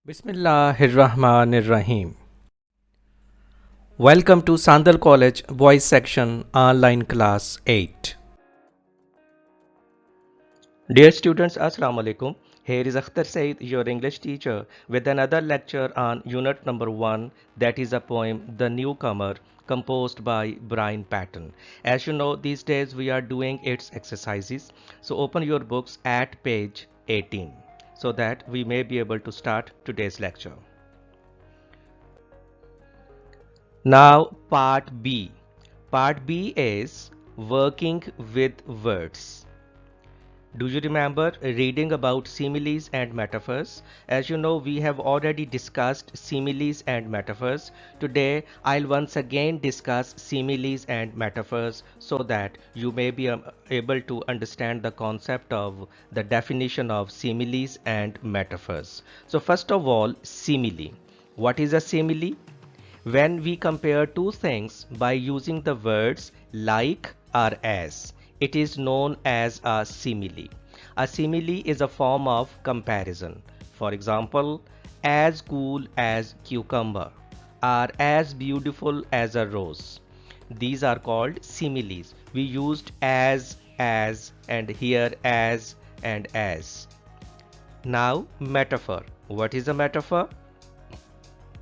Bismillahirrahmanirrahim. Welcome to Sandal College Boys Section Online Class 8. Dear students, Assalamu alaikum. Here is Akhtar Said, your English teacher, with another lecture on unit number 1, that is a poem, The Newcomer, composed by Brian Patton. As you know, these days we are doing its exercises. So open your books at page 18 so that we may be able to start today's lecture. Now, part B. Part B is working with words. Do you remember reading about similes and metaphors? As you know, we have already discussed similes and metaphors. Today, I'll once again discuss similes and metaphors so that you may be able to understand the concept of the definition of similes and metaphors. So, first of all, simile. What is a simile? When we compare two things by using the words like or as, it is known as a simile. A simile is a form of comparison. For example, as cool as cucumber or as beautiful as a rose. These are called similes. We used as, and here as and as. Now, metaphor. What is a metaphor?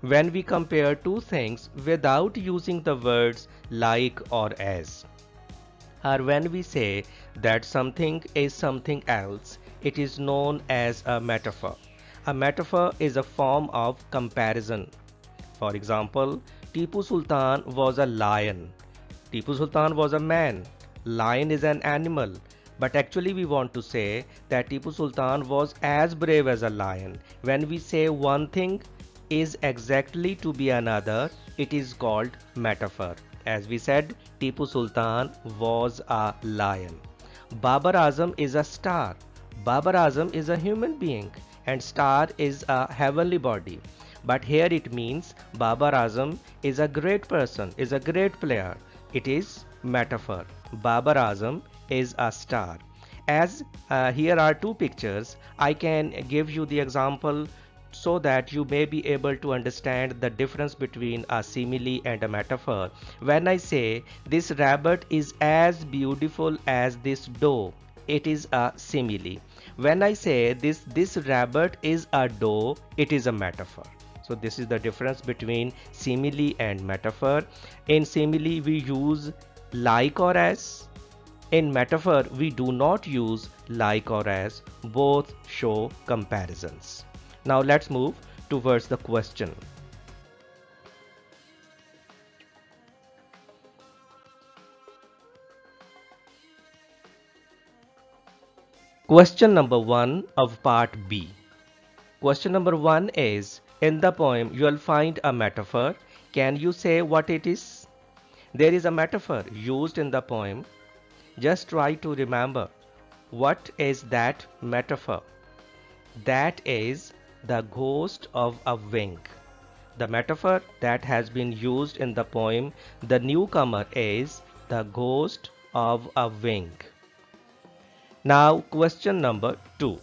When we compare two things without using the words like or as, or when we say that something is something else, it is known as a metaphor. A metaphor is a form of comparison. For example, Tipu Sultan was a lion. Tipu Sultan was a man. Lion is an animal. But actually we want to say that Tipu Sultan was as brave as a lion. When we say one thing is exactly to be another, it is called metaphor. As we said, Tipu Sultan was a lion. Babar Azam is a star. Babar Azam is a human being and star is a heavenly body. But here it means Babar Azam is a great person, is a great player. It is metaphor. Babar Azam is a star. As here are two pictures, I can give you the example so that you may be able to understand the difference between a simile and a metaphor. When I say this rabbit is as beautiful as this doe, it is a simile. When I say this rabbit is a doe, it is a metaphor. So this is the difference between simile and metaphor. In simile we use like or as. In metaphor we do not use like or as. Both show comparisons. Now let's move towards the question. Question number 1 of part B. Question number 1 is, in the poem you will find a metaphor. Can you say what it is? There is a metaphor used in the poem. Just try to remember. What is that metaphor? That is the ghost of a wing. The metaphor that has been used in the poem The Newcomer is the ghost of a wing. Now question number 2.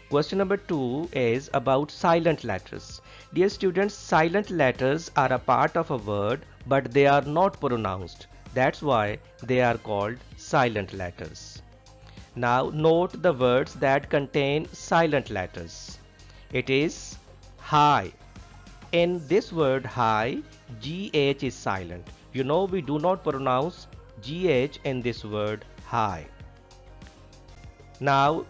Question number 2 is about silent letters. Dear students, silent letters are a part of a word but they are not pronounced. That's why they are called silent letters. Now note the words that contain silent letters. It is high. In this word high, GH is silent. You know we do not pronounce GH in this word high. Now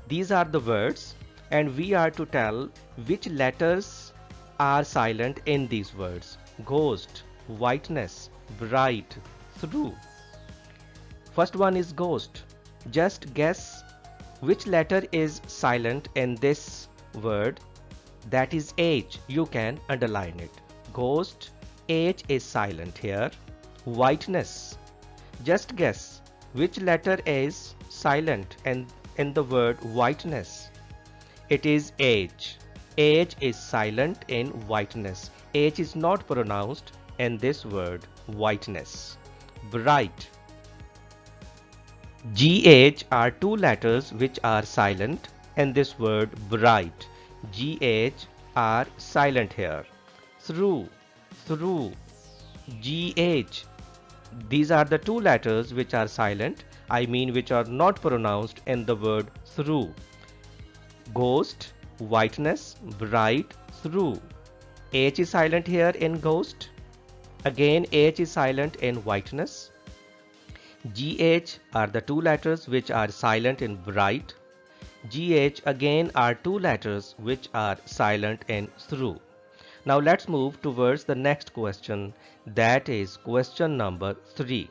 these are the words and we are to tell which letters are silent in these words. Ghost, whiteness, bright, through. First one is ghost. Just guess which letter is silent in this word. That is H. You can underline it. Ghost, H is silent here. Whiteness. Just guess which letter is silent in the word whiteness. It is H. H is silent in whiteness. H is not pronounced in this word whiteness. Bright. GH are two letters which are silent in this word bright. GH are silent here. Through, through, GH. These are the two letters which are silent, I mean which are not pronounced in the word through. Ghost, whiteness, bright, through. H is silent here in ghost. Again, H is silent in whiteness. GH are the two letters which are silent in bright. GH again are two letters which are silent in through. Now let's move towards the next question, that is question number 3.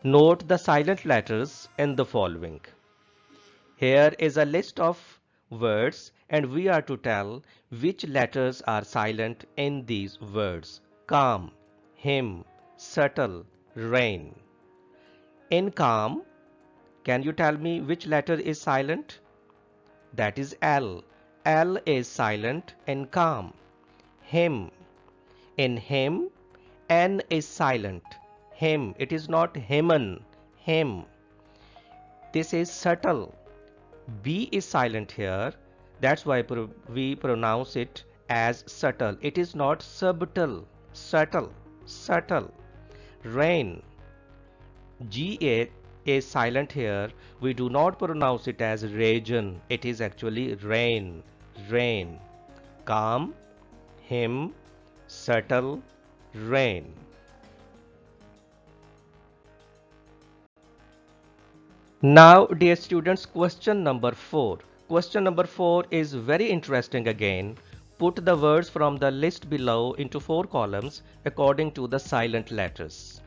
Note the silent letters in the following. Here is a list of words and we are to tell which letters are silent in these words. Calm, hymn, subtle, rain. In calm, can you tell me which letter is silent? That is L. L is silent in calm. Hymn. In hymn, N is silent. Hymn. It is not hymn. Hymn. This is subtle. B is silent here. That's why we pronounce it as subtle. It is not subtle. Subtle. Subtle. Rain. GA is silent here. We do not pronounce it as region. It is actually rain. Rain. Calm, hymn, subtle, rain. Now, dear students, question number 4. Question number 4 is very interesting again. Put the words from the list below into 4 columns according to the silent letters.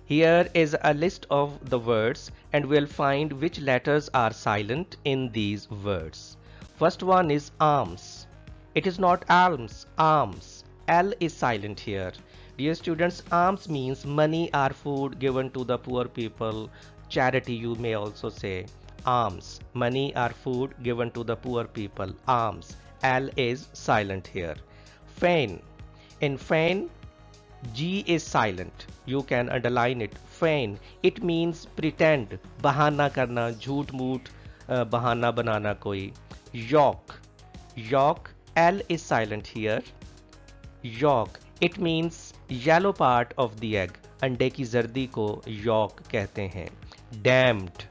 Here is a list of the words and we'll find which letters are silent in these words. First one is arms. It is not alms, arms. L is silent here. Dear students, alms means money or food given to the poor people. Charity, you may also say. Alms, money or food given to the poor people. Alms. L is silent here. Feign. In feign, G is silent. You can underline it. Feign. It means pretend. Bahana karna, jhoot moot, bahana banana koi. Yolk. Yolk. L is silent here. Yolk. It means yellow part of the egg. अंडे की जर्दी को yolk कहते हैं. Damned.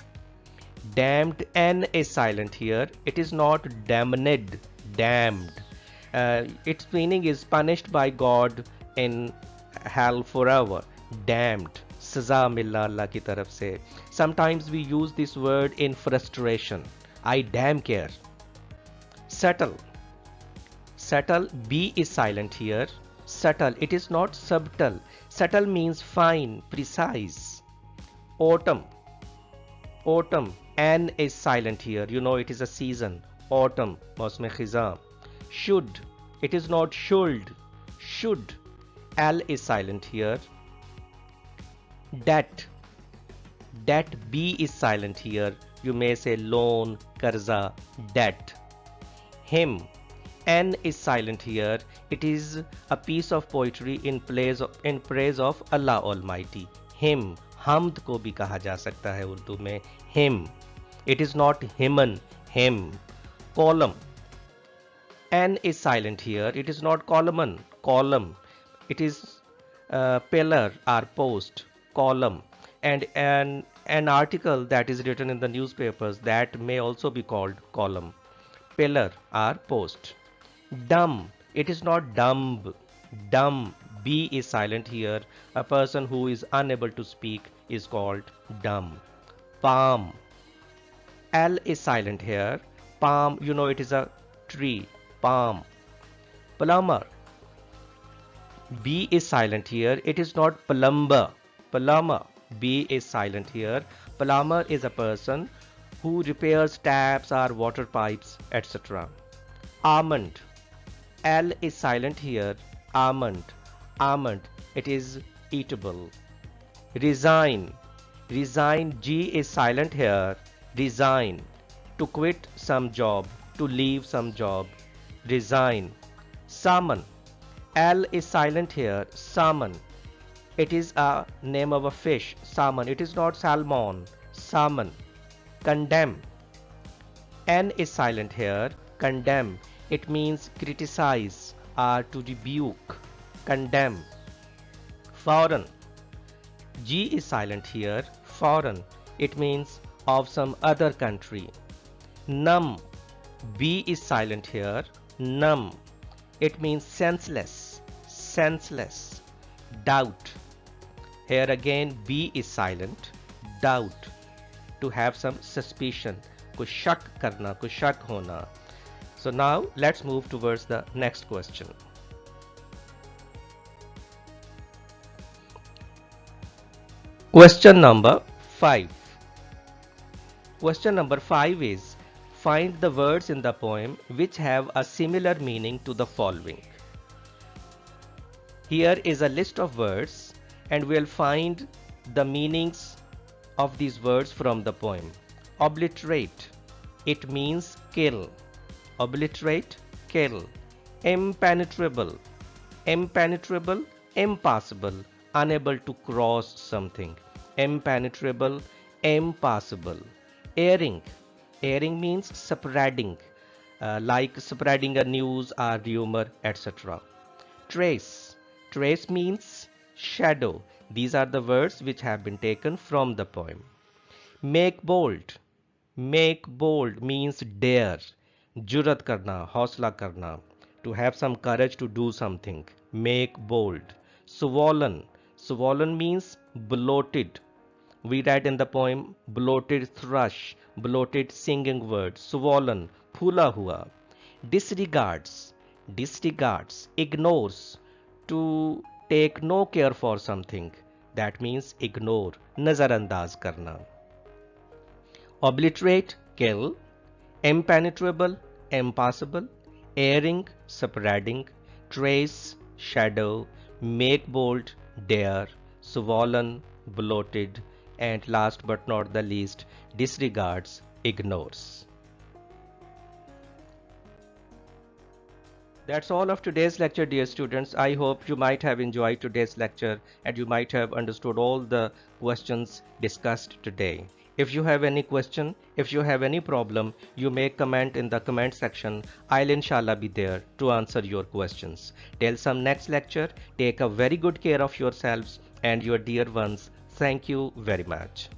Damned. N is silent here. It is not damned. Damned. Its meaning is punished by God in hell forever. Damned. सजा मिलना अल्लाह की तरफ से. Sometimes we use this word in frustration. I damn care. Subtle. Subtle. B is silent here. Subtle. It is not subtle. Subtle means fine, precise. Autumn. Autumn. N is silent here. You know it is a season. Autumn. मौसम खिज़ां. Should. It is not should. Should. L is silent here. Debt. Debt. B is silent here. You may say loan, karza, debt. Hymn. N is silent here. It is a piece of poetry in praise of Allah Almighty. Hymn. हमद को भी कहा जा सकता है उर्दू में. Hymn. It is not hymn. Hymn. Column. N is silent here. It is not column. Column. It is pillar or post. Column. And an article that is written in the newspapers that may also be called column. Pillar or post. Dumb. It is not dumb. Dumb. B is silent here. A person who is unable to speak is called dumb. Palm. L is silent here. Palm, you know it is a tree. Palm. Plumber. B is silent here. It is not plumber. Plumber. B is silent here. Plumber is a person who repairs taps or water pipes, etc. Almond. L is silent here. Almond. Almond. It is eatable. Resign. Resign. G is silent here. Resign. To quit some job. To leave some job. Resign. Salmon. L is silent here. Salmon. It is a name of a fish. Salmon. It is not salmon. Salmon. Condemn. N is silent here. Condemn, it means criticize or to rebuke. Condemn. Foreign, G is silent here. Foreign, it means of some other country. Numb, B is silent here. Numb, it means senseless. Senseless. Doubt, here again B is silent. Doubt, to have some suspicion, कुछ शक करना, कुछ शक होना. So now let's move towards the next question. Question number 5. Question number 5 is, find the words in the poem which have a similar meaning to the following. Here is a list of words and we'll find the meanings of these words from the poem. Obliterate, it means kill. Obliterate, kill. Impenetrable, impenetrable, impassable, unable to cross something. Impenetrable, impassable. Airing, airing means spreading, like spreading a news or rumor, etc. Trace, trace means shadow. These are the words which have been taken from the poem. Make bold, make bold means dare. जुरत करना, हौसला करना, to have some courage to do something. Make bold. Swollen, swollen means bloated. We read in the poem bloated thrush, bloated singing word. Swollen, phula hua. Disregards, disregards, ignores, to take no care for something. That means ignore, nazarandaz karna. Obliterate, kill. Impenetrable, impassable. Airing, spreading. Trace, shadow. Make bold, dare. Swollen, bloated. And last but not the least, disregards, ignores. That's all of today's lecture, dear students. I hope you might have enjoyed today's lecture and you might have understood all the questions discussed today. If you have any question, if you have any problem, you may comment in the comment section. I'll inshallah be there to answer your questions. Till some next lecture, take a very good care of yourselves and your dear ones. Thank you very much.